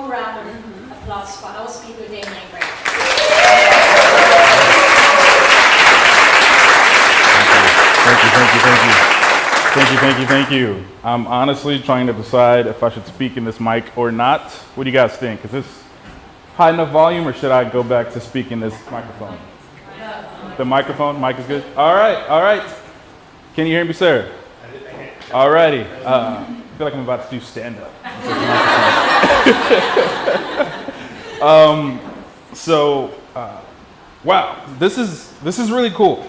more round of applause for our speaker, Damian. Thank you. I'm honestly trying to decide if I should speak in this mic or not. What do you guys think? Is this high enough volume, or should I go back to speaking this microphone? The microphone? Mic is good? All right. Can you hear me, sir? All righty. I feel like I'm about to do stand-up. Wow, this is really cool.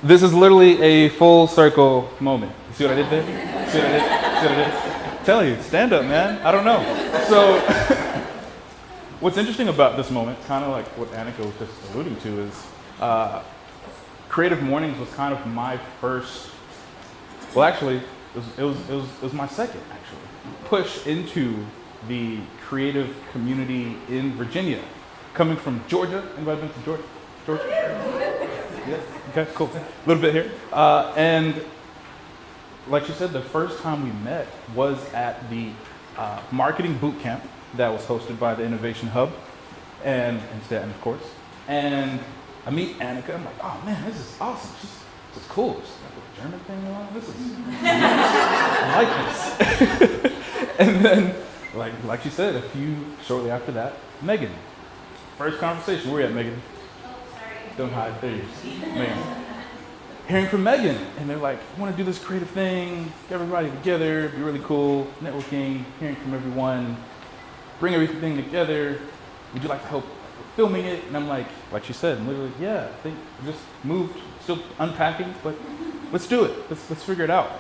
This is literally a full circle moment. You see what I did there? See what I did? Tell you, stand up, man. I don't know. So, what's interesting about this moment, kind of like what Annika was just alluding to, is Creative Mornings was kind of my first. Well, actually, it was my second push into the creative community in Virginia, coming from Georgia. Anybody been to Georgia? Yeah. Okay, cool. A little bit here. And like she said, the first time we met was at the marketing boot camp that was hosted by the Innovation Hub and Stanton, of course. And I meet Annika. I'm like, oh man, this is awesome. This is cool. She's got the German thing on. This is I like this. And then, like she said, shortly after that, Megan. First conversation. Where you at, Megan? Don't hide, there you go. Megan. Hearing from Megan, and they're like, I want to do this creative thing, get everybody together, be really cool, networking, hearing from everyone, bring everything together. Would you like to help filming it? And I'm like she said, I'm literally, yeah, I think we just moved, still unpacking, but let's do it. Let's figure it out.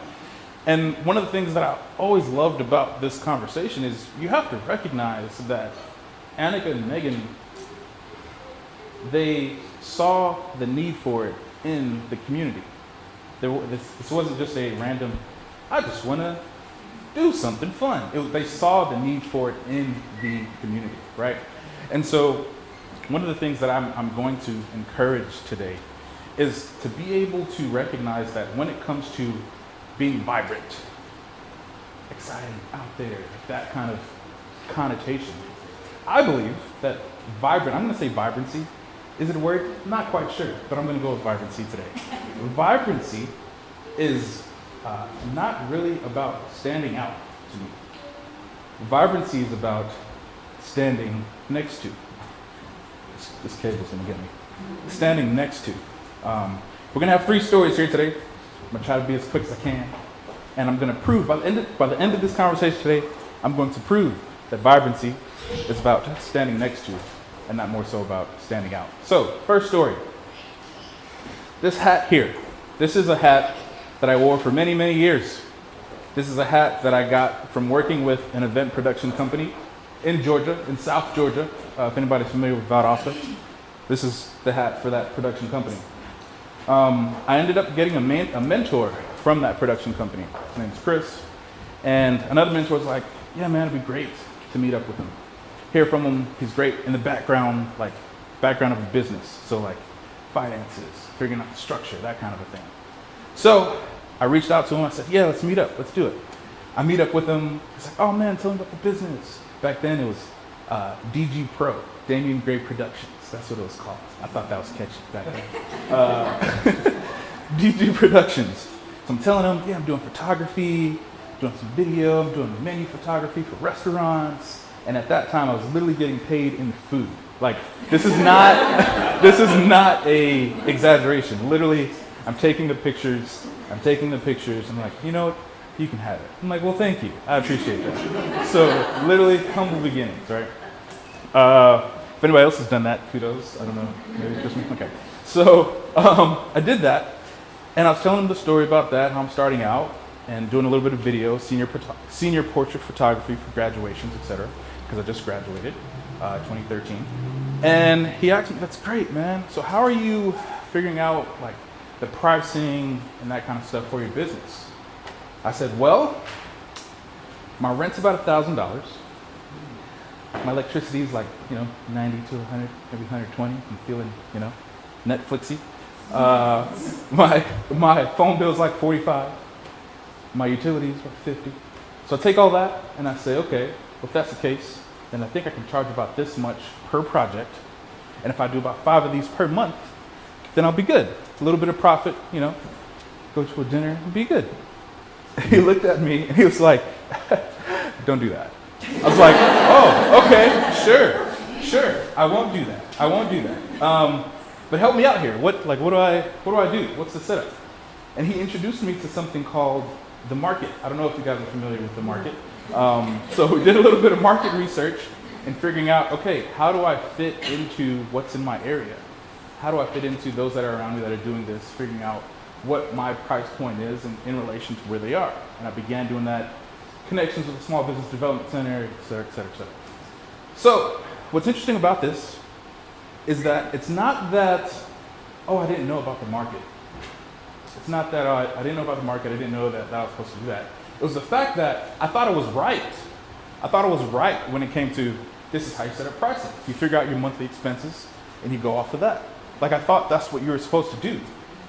And one of the things that I always loved about this conversation is you have to recognize that Annika and Megan, they saw the need for it in the community. This wasn't just a random, I just want to do something fun. They saw the need for it in the community, right? And so one of the things that I'm going to encourage today is to be able to recognize that when it comes to being vibrant, exciting, out there, that kind of connotation, I believe that vibrant, I'm going to say vibrancy. Is it a word? Not quite sure, but I'm going to go with vibrancy today. Vibrancy is not really about standing out to me. Vibrancy is about standing next to. This cable's going to get me. Standing next to. We're going to have 3 stories here today. I'm going to try to be as quick as I can. And I'm going to prove, by the end of this conversation today, I'm going to prove that vibrancy is about standing next to and not more so about standing out. So, first story. This hat here. This is a hat that I wore for many, many years. This is a hat that I got from working with an event production company in Georgia, in South Georgia. If anybody's familiar with Valdosta, this is the hat for that production company. I ended up getting a mentor from that production company. His name's Chris. And another mentor was like, yeah, man, it'd be great to meet up with him. Hear from him. He's great in the background of a business. So finances, figuring out the structure, that kind of a thing. So I reached out to him. I said, yeah, let's meet up. Let's do it. I meet up with him. He's like, oh man, tell him about the business. Back then it was DG Pro, Damian Gray Productions. That's what it was called. I thought that was catchy back then. DG Productions. So I'm telling him, yeah, I'm doing photography, doing some video, I'm doing menu photography for restaurants. And at that time, I was literally getting paid in food. This is not a exaggeration. Literally, I'm taking the pictures. I'm like, you know what? You can have it. I'm like, well, thank you. I appreciate that. So literally, humble beginnings, right? If anybody else has done that, kudos. I don't know. Maybe it's just me. Okay. So I did that, and I was telling them the story about that, how I'm starting out and doing a little bit of video, senior portrait photography for graduations, etc. Because I just graduated 2013. And he asked me, that's great, man. So how are you figuring out the pricing and that kind of stuff for your business? I said, well, my rent's about $1,000. My electricity is 90 to 100, maybe 120. I'm feeling, Netflixy. My phone bill is 45. My utilities are 50. So I take all that and I say, okay, if that's the case, then I think I can charge about this much per project. And if I do about 5 of these per month, then I'll be good. A little bit of profit, you know, go to a dinner and be good. He looked at me and he was like, don't do that. I was like, oh, okay, sure. I won't do that. But help me out here. What do I do? What's the setup? And he introduced me to something called the market. I don't know if you guys are familiar with the market. So we did a little bit of market research and figuring out, okay, how do I fit into what's in my area? How do I fit into those that are around me that are doing this, figuring out what my price point is in relation to where they are. And I began doing that, connections with the Small Business Development Center, et cetera, et cetera, et cetera. So what's interesting about this is that it's not that, oh, I didn't know about the market. It's not that I didn't know about the market, I didn't know that I was supposed to do that. It was the fact that I thought I was right. I thought I was right when it came to, this is how you set up pricing. You figure out your monthly expenses and you go off of that. Like I thought that's what you were supposed to do.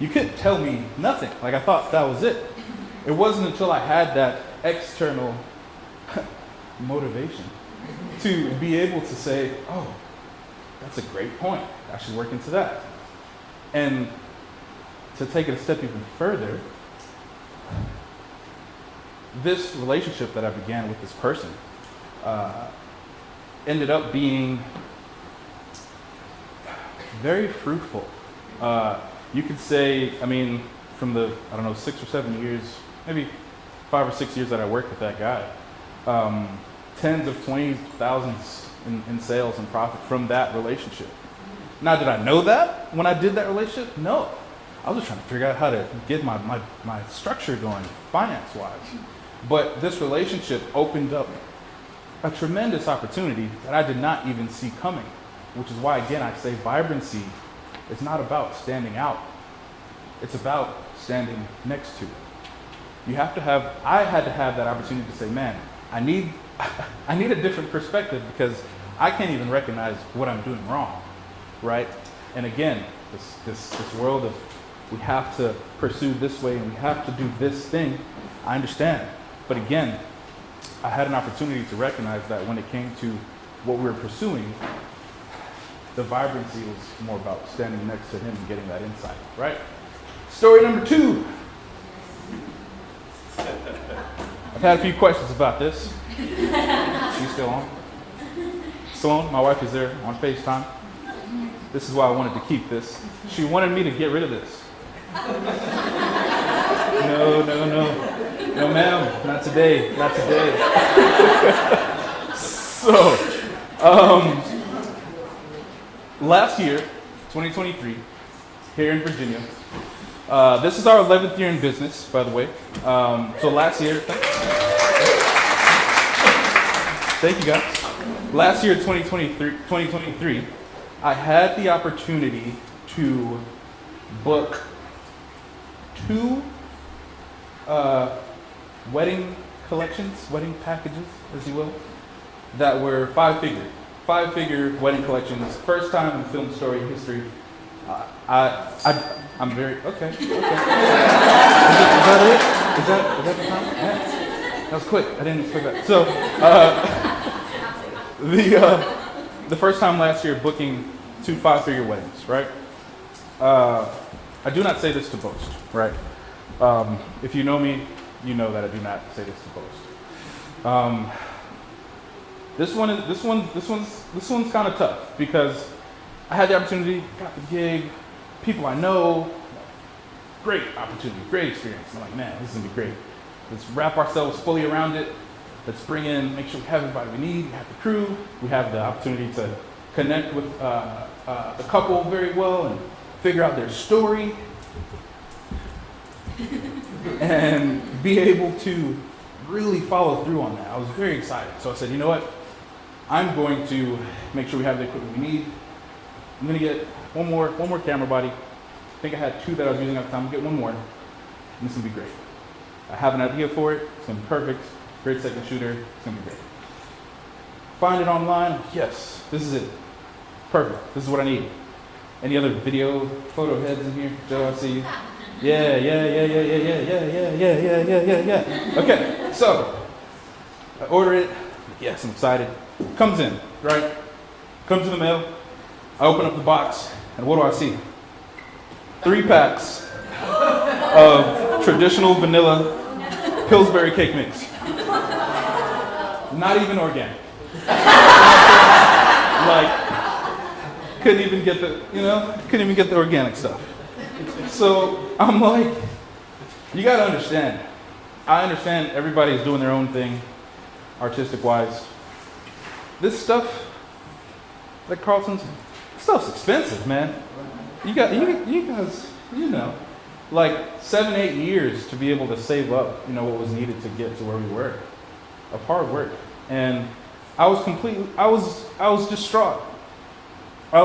You couldn't tell me nothing. Like I thought that was it. It wasn't until I had that external motivation to be able to say, oh, that's a great point. I should work into that. And to take it a step even further, this relationship that I began with this person ended up being very fruitful. You could say, I mean, from the, 6 or 7 years, maybe 5 or 6 years that I worked with that guy, tens of 20 thousands in sales and profit from that relationship. Now, did I know that when I did that relationship? No. I was just trying to figure out how to get my structure going, finance-wise. But this relationship opened up a tremendous opportunity that I did not even see coming, which is why, again, I say vibrancy is not about standing out. It's about standing next to it. You have to have, I had to have that opportunity to say, man, I need a different perspective because I can't even recognize what I'm doing wrong, right? And again, this world of we have to pursue this way and we have to do this thing, I understand. But again, I had an opportunity to recognize that when it came to what we were pursuing, the vibrancy was more about standing next to him and getting that insight, right? Story number 2. I've had a few questions about this. She's still on? Still on? My wife is there on FaceTime. This is why I wanted to keep this. She wanted me to get rid of this. No, ma'am, not today, not today. So, last year, 2023, here in Virginia, this is our 11th year in business, by the way. So last year, thank you guys. Last year, 2023, I had the opportunity to book 2 wedding collections, wedding packages, as you will, that were 5-figure wedding collections. First time in film story history. I'm very okay. Is that it? Is that the time? Yeah. That was quick. I didn't expect that. So the first time last year booking 2 5-figure weddings, right? I do not say this to boast, right? If you know me, you know that I do not say this to boast. This one's kind of tough because I had the opportunity, got the gig, people I know, great opportunity, great experience. I'm like, man, this is gonna be great. Let's wrap ourselves fully around it. Let's bring in, make sure we have everybody we need. We have the crew. We have the opportunity to connect with the couple very well and figure out their story and be able to really follow through on that. I was very excited. So I said, you know what? I'm going to make sure we have the equipment we need. I'm gonna get one more camera body. I think I had 2 that I was using at the time. I'll get 1 more, and this is gonna be great. I have an idea for it. It's gonna be perfect. Great second shooter. It's gonna be great. Find it online. Yes, this is it. Perfect. This is what I need. Any other video, photo heads in here? Joe, I see you. Yeah. Okay, so I order it. Yes, I'm excited. Comes in, right? Comes in the mail. I open up the box, and what do I see? 3 packs of traditional vanilla Pillsbury cake mix. Not even organic. Like, couldn't even get the organic stuff. So I'm like, you gotta understand. I understand everybody's doing their own thing, artistic wise. This stuff, like Carlton's, stuff's expensive, man. You guys, like 7-8 years to be able to save up, what was needed to get to where we were, of hard work. And I was distraught. I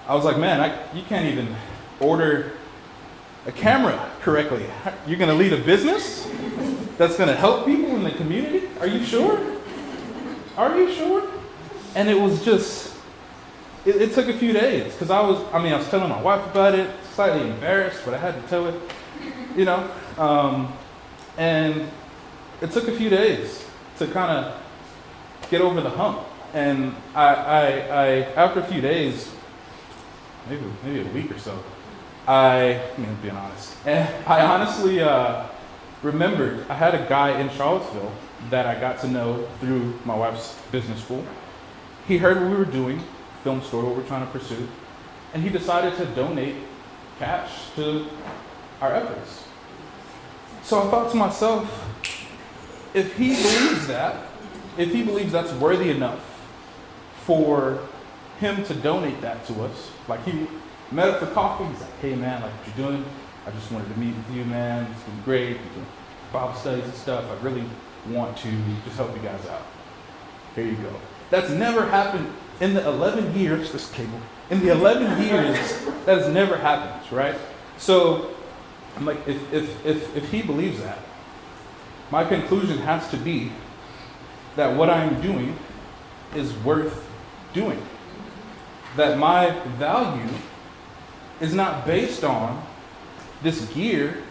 was like, man, you can't even order a camera correctly. You're gonna lead a business that's gonna help people in the community? Are you sure? And it was just, it took a few days, because I was telling my wife about it, slightly embarrassed, but I had to tell her, and it took a few days to kind of get over the hump. And I after a few days, maybe a week or so, being honest, I honestly remembered I had a guy in Charlottesville that I got to know through my wife's business school. He heard what we were doing, film story, what we're trying to pursue, and he decided to donate cash to our efforts. So I thought to myself, if he believes that's worthy enough for him to donate that to us, like he met up for coffee, he's like, hey man, like what you doing? I just wanted to meet with you, man. It's been great. We're doing Bible studies and stuff. I really want to just help you guys out. Here you go. That's never happened in the 11 years, this cable, in the 11 years, that has never happened, right? So I'm like, if he believes that, my conclusion has to be that what I'm doing is worth doing. That my value is not based on this gear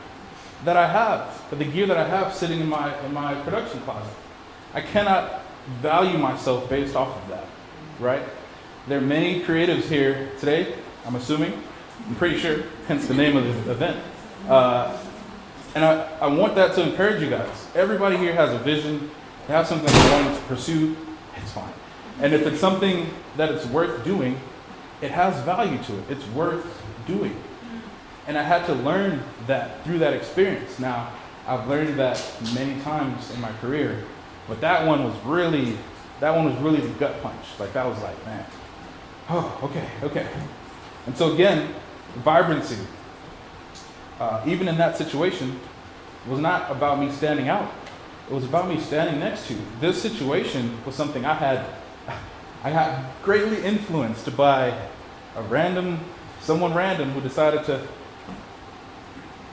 that I have, but the gear that I have sitting in my production closet. I cannot value myself based off of that, right? There are many creatives here today, I'm assuming, I'm pretty sure, hence the name of the event. And I want that to encourage you guys. Everybody here has a vision. They have something they're wanting to pursue. It's fine. And if it's something that it's worth doing, it has value to it. It's worth doing. And I had to learn that through that experience. Now, I've learned that many times in my career, but that one was really the gut punch. Like that was like, man, oh, okay. And so again, vibrancy, even in that situation, was not about me standing out. It was about me standing next to. This situation was something I had greatly influenced by someone random who decided to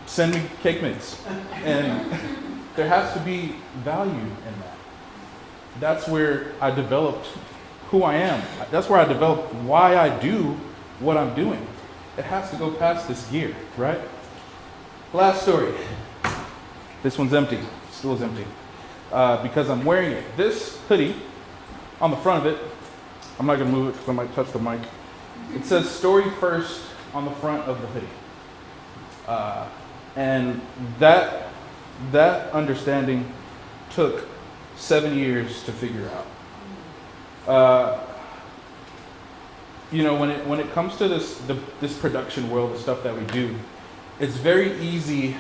send me cake mix. And there has to be value in that. That's where I developed who I am. That's where I developed why I do what I'm doing. It has to go past this gear, right? Last story. This one's empty. Still is empty. Because I'm wearing it. This hoodie, on the front of it, I'm not going to move it because I might touch the mic. It says story first on the front of the hoodie. And that understanding took 7 years to figure out. When it comes to this production world, the stuff that we do, it's very easy,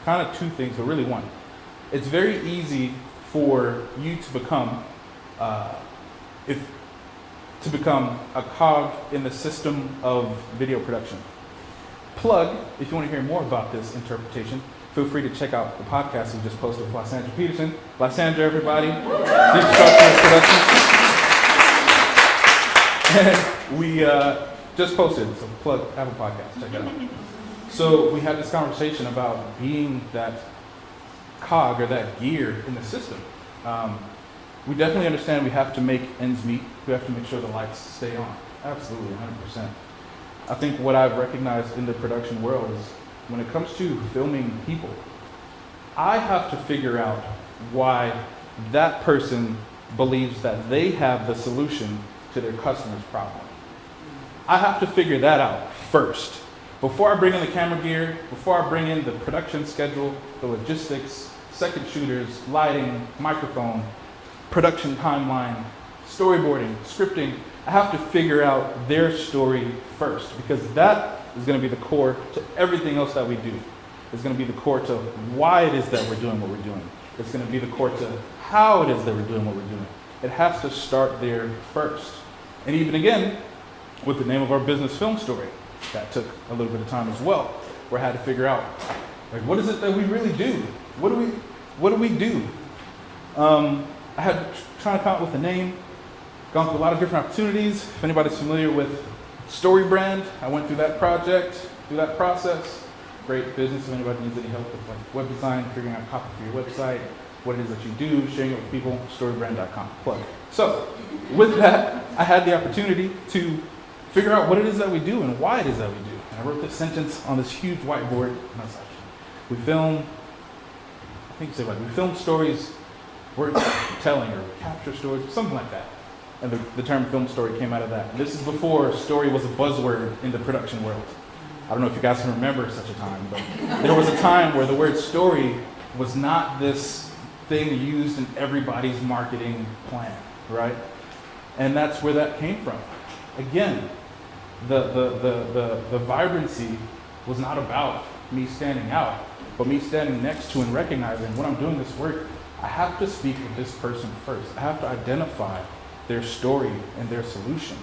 kind of two things, but really one. It's very easy for you to become a cog in the system of video production. Plug, if you want to hear more about this interpretation, feel free to check out the podcast we just posted with Lysandra Peterson. Lysandra, everybody. Deep Structure Productions. And we just posted, so plug, have a podcast, check it out. So we had this conversation about being that cog or that gear in the system. We definitely understand we have to make ends meet. We have to make sure the lights stay on. Absolutely, 100%. I think what I've recognized in the production world is when it comes to filming people, I have to figure out why that person believes that they have the solution to their customer's problem. I have to figure that out first. Before I bring in the camera gear, before I bring in the production schedule, the logistics, second shooters, lighting, microphone, production timeline, storyboarding, scripting, I have to figure out their story first, because that is going to be the core to everything else that we do. It's going to be the core to why it is that we're doing what we're doing. It's going to be the core to how it is that we're doing what we're doing. It has to start there first. And even again, with the name of our business, Film Story, that took a little bit of time as well, where I had to figure out, like, what is it that we really do? What do we do? I had trying to come up with a name, gone through a lot of different opportunities. If anybody's familiar with Story Brand, I went through that project, through that process. Great business. If anybody needs any help with like web design, figuring out copy for your website, what it is that you do, sharing it with people, storybrand.com. Plug. So, with that, I had the opportunity to figure out what it is that we do and why it is that we do. And I wrote this sentence on this huge whiteboard, and I was like, we film stories worth telling, or capture stories, something like that. And the term film story came out of that. And this is before story was a buzzword in the production world. I don't know if you guys can remember such a time, but there was a time where the word story was not this thing used in everybody's marketing plan, right? And that's where that came from. Again, the vibrancy was not about me standing out, but me standing next to and recognizing when I'm doing this work, I have to speak with this person first. I have to identify their story and their solution.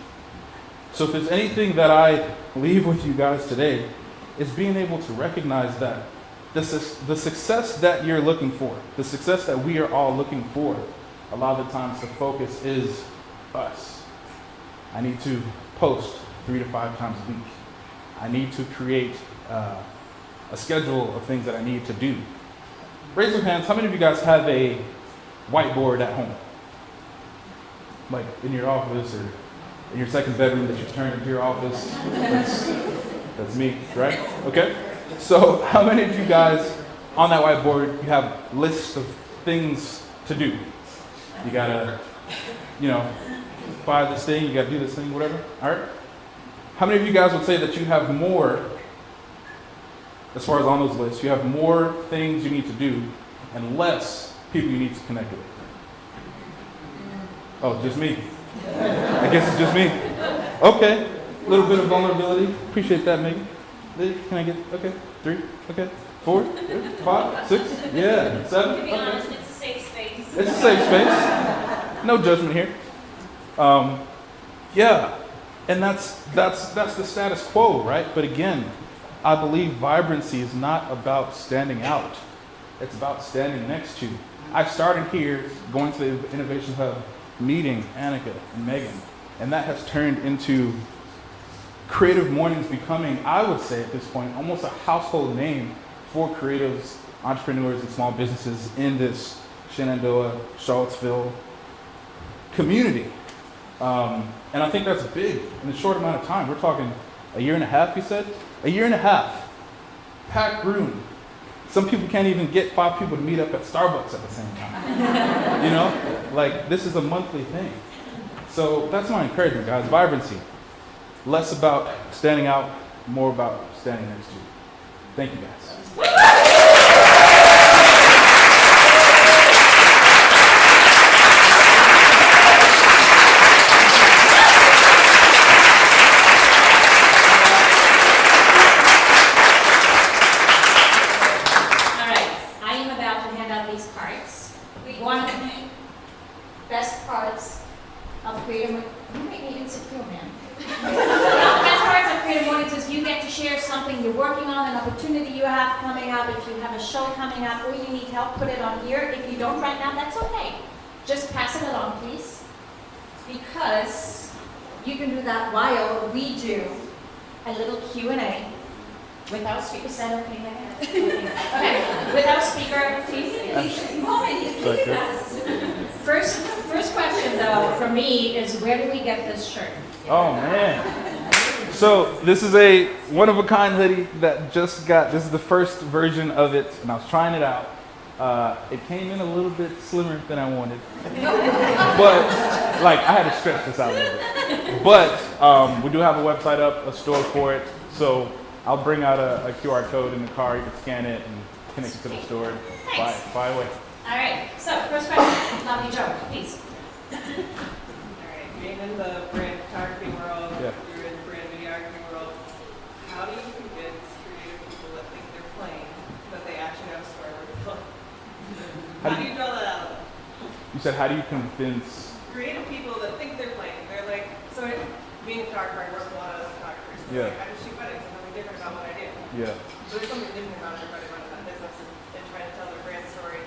So if there's anything that I leave with you guys today, is being able to recognize that the success that you're looking for, the success that we are all looking for, a lot of the times the focus is us. I need to post 3 to 5 times a week. I need to create a schedule of things that I need to do. Raise your hands, how many of you guys have a whiteboard at home? Like in your office or in your second bedroom that you turn into your office? That's me, right? Okay. So how many of you guys on that whiteboard, you have lists of things to do? You gotta, buy this thing, you gotta do this thing, whatever, all right? How many of you guys would say that you have more, as far as on those lists, you have more things you need to do and less people you need to connect with? Oh, just me. I guess it's just me. Okay. A little bit of vulnerability. Appreciate that, Megan. Can I get, okay, 3, okay, 4, 5, 6, yeah, 7. To be honest, it's a safe space. It's a safe space. No judgment here. Yeah, and that's the status quo, right? But again, I believe vibrancy is not about standing out. It's about standing next to. I started here going to the Innovation Hub, meeting Annika and Megan, and that has turned into Creative Mornings becoming, I would say at this point, almost a household name for creatives, entrepreneurs, and small businesses in this Shenandoah, Charlottesville community. And I think that's big in a short amount of time. We're talking a year and a half, you said? A year and a half. Packed room. Some people can't even get 5 people to meet up at Starbucks at the same time. Like this is a monthly thing. So that's my encouragement, guys. Vibrancy. Less about standing out, more about standing next to you. Thank you, guys. One of the best parts of Creative, you make me insecure, man. One of the best parts of Creative Mornings is you get to share something you're working on, an opportunity you have coming up. If you have a show coming up or you need help, put it on here. If you don't right now, that's okay. Just pass it along, please. Because you can do that while we do a little Q&A. Without speaker, is that okay, Megan? Okay, without speaker, please. First question though, for me, is where do we get this shirt? Oh man. So this is a one-of-a-kind hoodie that just got, this is the first version of it, and I was trying it out. It came in a little bit slimmer than I wanted, but like I had to stretch this out a little bit. But we do have a website up, a store for it. So I'll bring out a QR code in the car. You can scan it and connect it to the store. Buy away. All right. So first question, Lovely Joe, please. All right, being in the brand photography world, Yeah. you're in the brand videography world, how do you convince creative people that think they're playing, that they actually have a story worth telling? How do you draw that out of them? You said, how do you convince? Creative people that think they're playing, they're like, so being a photographer, I work with a lot of other photographers. Yeah. Like, I just shoot weddings, there's nothing different about what I do. Yeah. So there's something different about everybody running that business and trying to tell their brand story.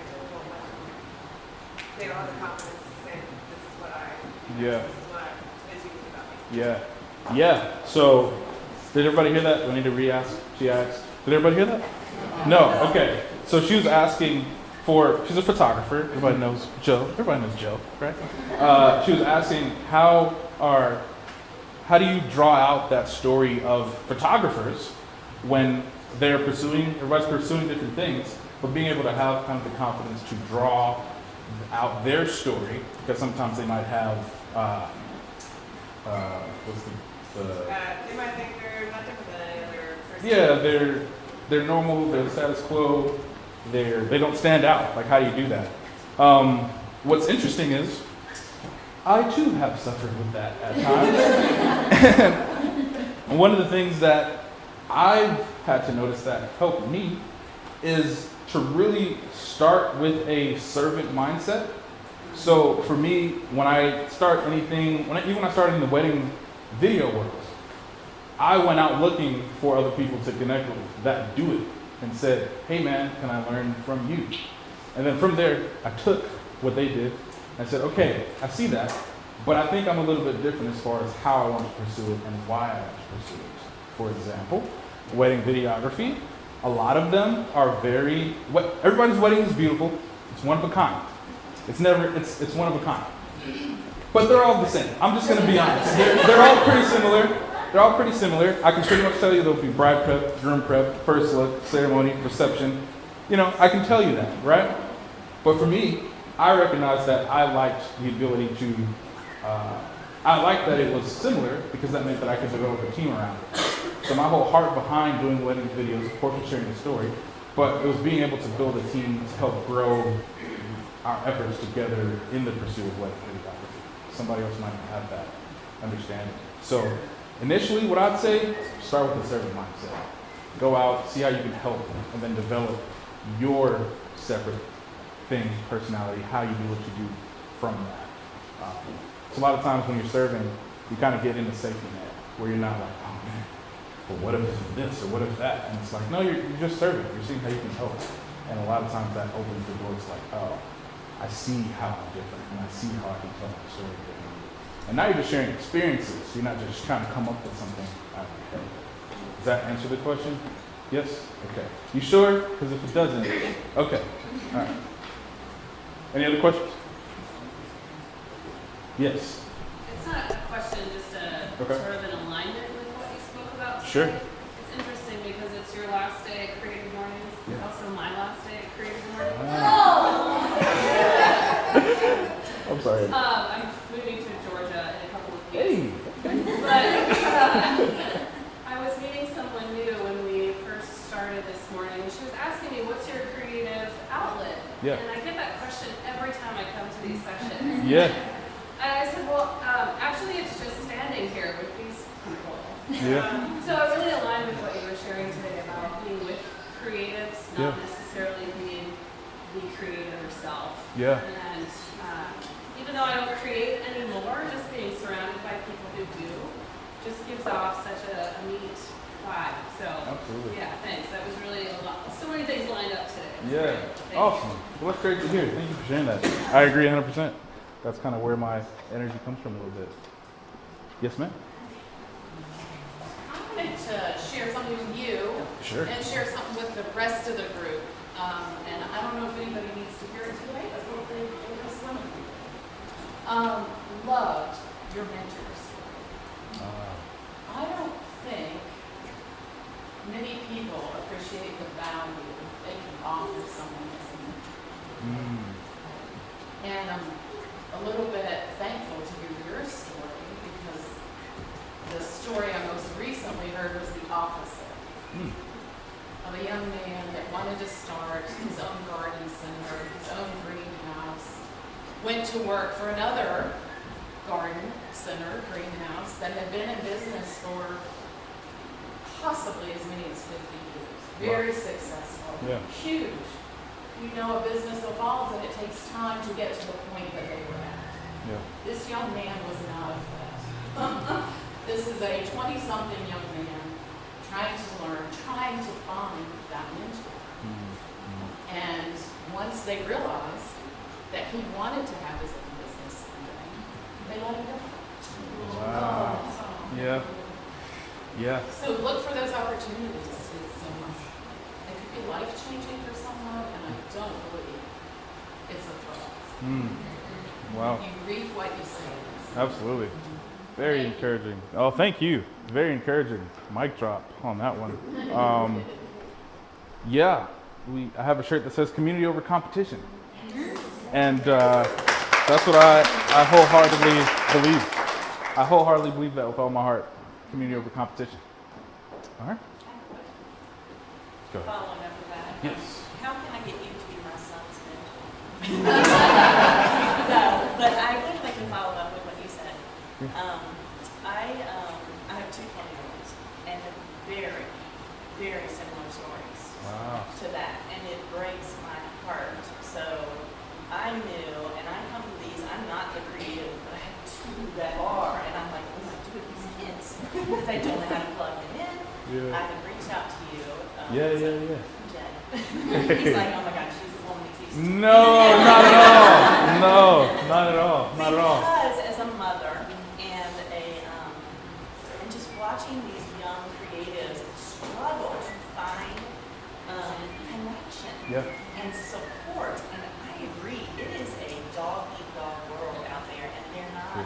They don't have the confidence to say, this is what I, Yeah. this is what is unique about me. Yeah. Yeah. So, did everybody hear that? Do I need to re-ask? She asked. Did everybody hear that? No. Okay. So she was asking she's a photographer. Everybody knows Joe. Everybody knows Joe, right? She was asking how do you draw out that story of photographers when everybody's pursuing different things, but being able to have kind of the confidence to draw out their story, because sometimes they might have They might think they're not different than any other person. yeah, they're normal, they're the status quo, they don't stand out. Like, how do you do that? What's interesting is I too have suffered with that at times. And one of the things that I've had to notice that helped me is to really start with a servant mindset. So for me, when I start anything, even when I started in the wedding video world, I went out looking for other people to connect with that do it and said, hey man, can I learn from you? And then from there, I took what they did and said, okay, I see that, but I think I'm a little bit different as far as how I want to pursue it and why I want to pursue it. For example, wedding videography, a lot of them are everybody's wedding is beautiful. It's one of a kind. It's one of a kind. But they're all the same. I'm just going to be honest. They're all pretty similar. They're all pretty similar. I can pretty much tell you there'll be bride prep, groom prep, first look, ceremony, reception. I can tell you that, right? But for me, I recognize that I liked the ability to, I liked that it was similar because that meant that I could develop a team around it. So my whole heart behind doing wedding videos, of course, was sharing the story, but it was being able to build a team to help grow our efforts together in the pursuit of wedding videography. Somebody else might not have that understanding. So initially, what I'd say, start with a servant mindset. Go out, see how you can help, and then develop your separate thing, personality, how you do what you do from that. So a lot of times when you're serving, you kind of get in the safety net where you're not like, oh man, well what if this or what if that? And it's like, no, you're just serving. You're seeing how you can help. And a lot of times that opens the doors like, oh, I see how I'm different, and I see how I can tell my story differently. And now you're just sharing experiences. You're not just trying to come up with something out of your head. Does that answer the question? Yes? Okay. You sure? Because if it doesn't, okay. All right. Any other questions? Yes. It's not a question, just Okay. sort of an alignment with what you spoke about today. Sure. It's interesting because it's your last day at Creative Mornings. It's Yeah. also my last day at Creative Mornings. I'm sorry. I'm moving to Georgia in a couple of weeks. Hey. But I was meeting someone new when we first started this morning. She was asking me, what's your creative outlet? Yeah. And I get that question every time I come to these sessions. Yeah. And I said, well, actually it's just standing here with these people. Yeah. So I really aligned with what you were sharing today about being with creatives, not necessarily being the creator yourself. Yeah. And even though I don't create anymore, just being surrounded by people who do just gives off such a neat vibe. So Absolutely. yeah, thanks. That was really a lot. So many things lined up today. Yeah. Thank Awesome. Well, that's great to hear. Thank you for sharing that. I agree 100%. That's kind of where my energy comes from a little bit. Yes, ma'am? I wanted to share something with you Sure. and share something with the rest of the group. And I don't know if anybody needs to hear it today, but hopefully it was one of you. Loved your mentors. I don't think many people appreciate the value they can offer someone as a mentor. And I'm a little bit thankful to hear your story because the story I most recently heard was the opposite of a young man that wanted to start his own garden center, his own greenhouse, went to work for another garden center, greenhouse, that had been in business for possibly as many as 50 years. Very successful, huge. You know, a business evolves and it takes time to get to the point that they were at. This young man was not of that. This is a 20-something young man trying to learn, trying to find that mentor. And once they realized that he wanted to have his own business someday, they let him go. Wow. Yeah. So look for those opportunities. It could be life-changing for someone, and I don't believe it's a threat. Wow. You reap what you sow. Absolutely. Very encouraging. Oh, thank you. Very encouraging. Mic drop on that one. I have a shirt that says community over competition. And that's what I wholeheartedly believe. I wholeheartedly believe that with all my heart. Community over competition. All right. Go ahead. Following up with that. Yes. How can I get you to be my son's mentor? No, but I would like to follow up with what you said. I have two 20-year-olds and have very, very similar stories to that, and it breaks my heart. So I knew, and I come to these, I'm not the creative, but I have two that are, and I'm like, what do I do with these kids? Because I don't know how to plug them in. I have reached out to you. Jen. He's like, oh my God, she's the woman who teaches. No, not at all. No, not at all. Not at all. Because as a mother and just watching these young creatives struggle to find connection and support, and I agree, it is a dog-eat-dog world out there, and they're not,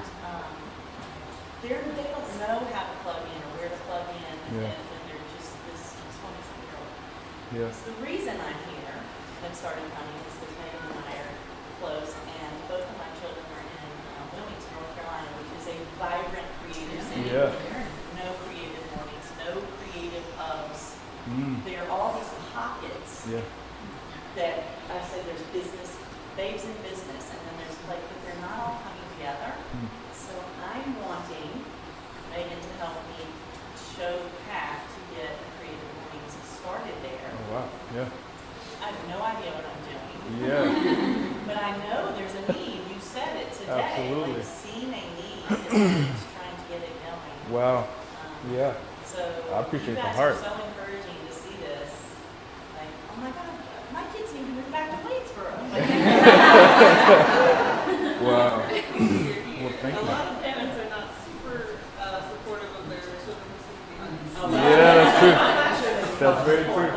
they don't know how to plug in or where to plug in, and they're just this 20-something-year-old. So the reason I'm here and started coming is because Megan and I are close, and both of my children are in Wilmington, North Carolina, which is a vibrant creative city. No creative mornings, no creative hubs. There are all these pockets that I said there's business, babes in business, and then there's like, but they're not all coming together. So I'm wanting Megan to help me show the path to get creative mornings started there. Oh, wow. Yeah. I have no idea what I'm doing. But I know there's a need. You said it today. Absolutely. Like seeing a need and just trying to get it going. Wow. So I appreciate you the guys heart. are so encouraging to see this. Like, oh my God, my kids need to move back to Waitsboro. Wow. Well, thank a you. lot of parents are not super supportive of their children receiving money. Yeah, that's true. That's very true.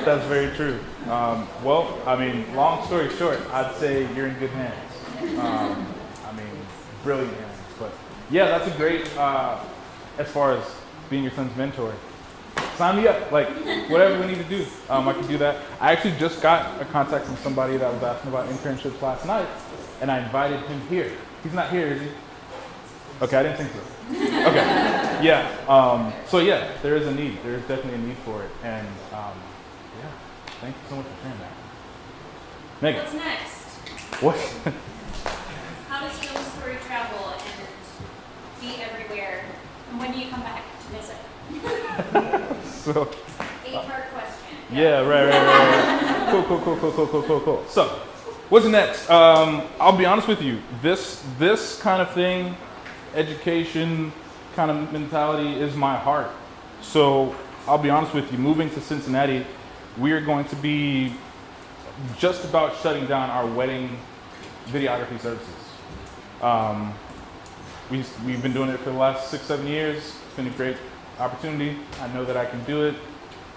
That's very true. Well, I mean, long story short, I'd say you're in good hands. Brilliant hands. But yeah, that's a great, as far as being your son's mentor. Sign me up, like whatever we need to do, I can do that. I actually just got a contact from somebody that was asking about internships last night, and I invited him here. He's not here, is he? Okay, I didn't think so. Okay, yeah. So yeah, there is a need. There is definitely a need for it, and thank you so much for sharing that. Megan. What's next? What? How does Film Story travel and be everywhere? And when do you come back to visit? So. 8-part question. Yeah, right. Cool. So, what's next? I'll be honest with you. This kind of thing, education kind of mentality is my heart. So, I'll be honest with you. Moving to Cincinnati, we are going to be just about shutting down our wedding videography services. We've been doing it for the last 6-7 years. It's been a great opportunity. I know that I can do it.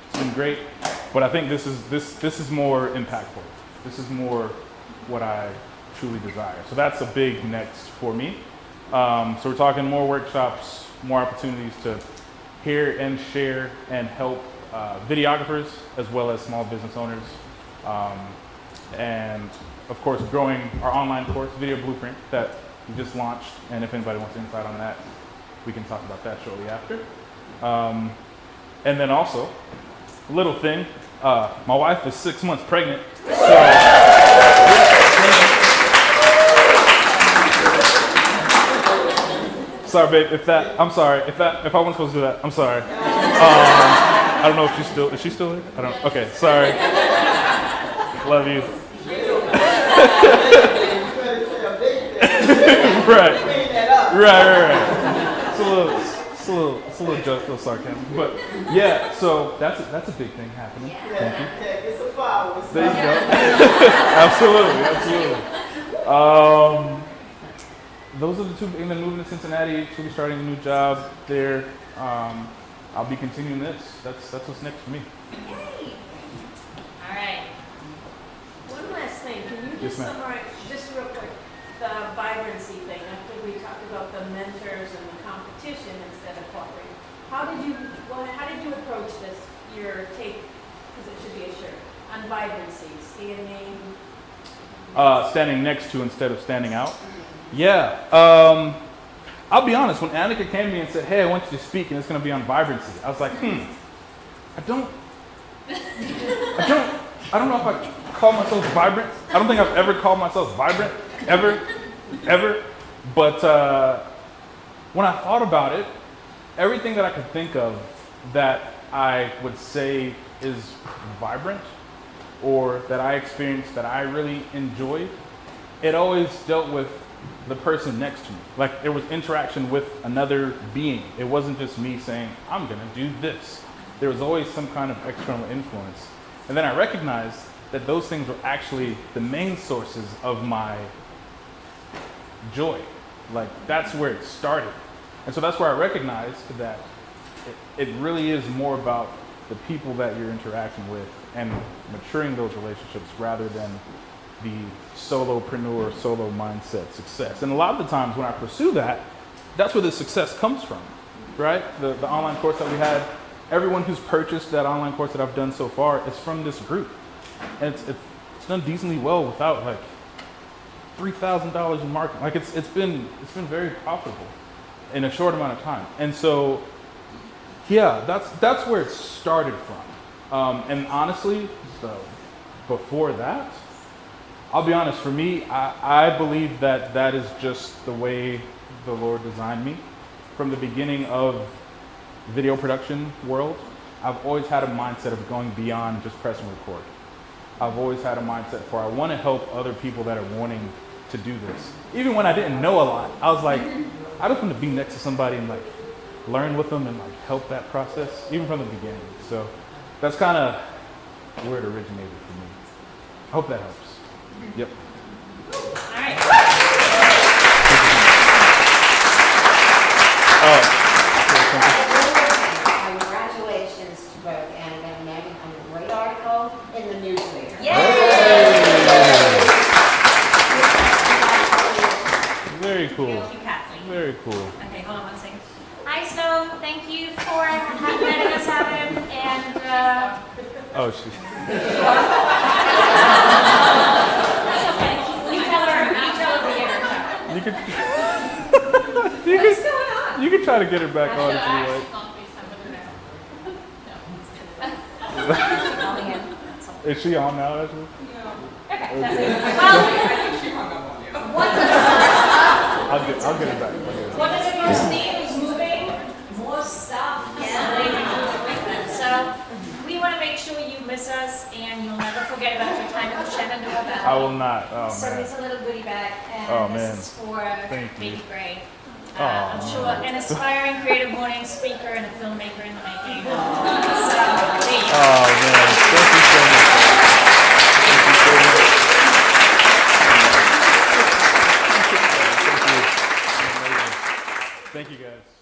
It's been great, but I think this is more impactful. This is more what I truly desire. So that's a big next for me. So we're talking more workshops, more opportunities to hear and share and help videographers as well as small business owners. And of course, growing our online course, Video Blueprint, that we just launched. And if anybody wants insight on that, we can talk about that shortly after. And then also, little thing, my wife is 6 months pregnant. Sorry, babe, I'm sorry, if I wasn't supposed to do that, I'm sorry. I don't know if is she still here? I don't, okay, sorry. Love you. Right. It's a little joke, a little sarcasm, but yeah. So that's a big thing happening. Thank you. It's a flower. There you go. Absolutely. Those are the two. And then moving to Cincinnati, she'll be starting a new job there. I'll be continuing this. That's what's next for me. All right. One last thing, can you Yes, just ma'am. summarize, just real quick, the vibrancy thing, after we talked about the mentors and the competition instead of cooperating. How did you approach this, your take, because it should be a shirt, on vibrancy, standing? Standing next to instead of standing out. Yeah. I'll be honest, when Annika came to me and said, hey, I want you to speak and it's going to be on vibrancy, I was like, I don't know if I call myself vibrant. I don't think I've ever called myself vibrant, ever. But when I thought about it, everything that I could think of that I would say is vibrant or that I experienced that I really enjoyed, it always dealt with the person next to me. Like there was interaction with another being. It wasn't just me saying, I'm gonna do this. There was always some kind of external influence. And then I recognized that those things were actually the main sources of my joy. Like that's where it started. And so that's where I recognized that it really is more about the people that you're interacting with and maturing those relationships rather than the solopreneur, solo mindset success. And a lot of the times when I pursue that, that's where the success comes from, right? The online course that we had, everyone who's purchased that online course that I've done so far is from this group. And it's done decently well without like $3,000 in marketing. Like it's been very profitable in a short amount of time. And so, yeah, that's where it started from. And honestly, before that, I'll be honest, for me, I believe that is just the way the Lord designed me. From the beginning of video production world, I've always had a mindset of going beyond just pressing record. I've always had a mindset for I want to help other people that are wanting to do this. Even when I didn't know a lot, I was like, I just want to be next to somebody and like learn with them and like help that process, even from the beginning. So that's kind of where it originated for me. I hope that helps. Yep. All right. Congratulations to both Anna and Megan on a great article in the newsletter. Very cool. Thank you, Kathleen. Very cool. Okay, hold on 1 second. Hi, Snow. Thank you for letting us have him. And Oh, she's. that's okay. You tell her to get her. What's going on? You can try to get her back on if you like. Is she on now, actually? Okay. Okay. Well, I'll get her back. what does it most need is moving more stuff. So we want to make sure you miss us and you'll never forget about your time in Shenandoah Valley. I will not. Oh, So man. there's a little goodie bag, and Oh, this man. is for Thank you. Baby Gray. Oh, I'm sure an aspiring Creative Mornings speaker and a filmmaker in the making. So, there you go. Oh, man. Thank you so much. Thank you so much. Thank you guys.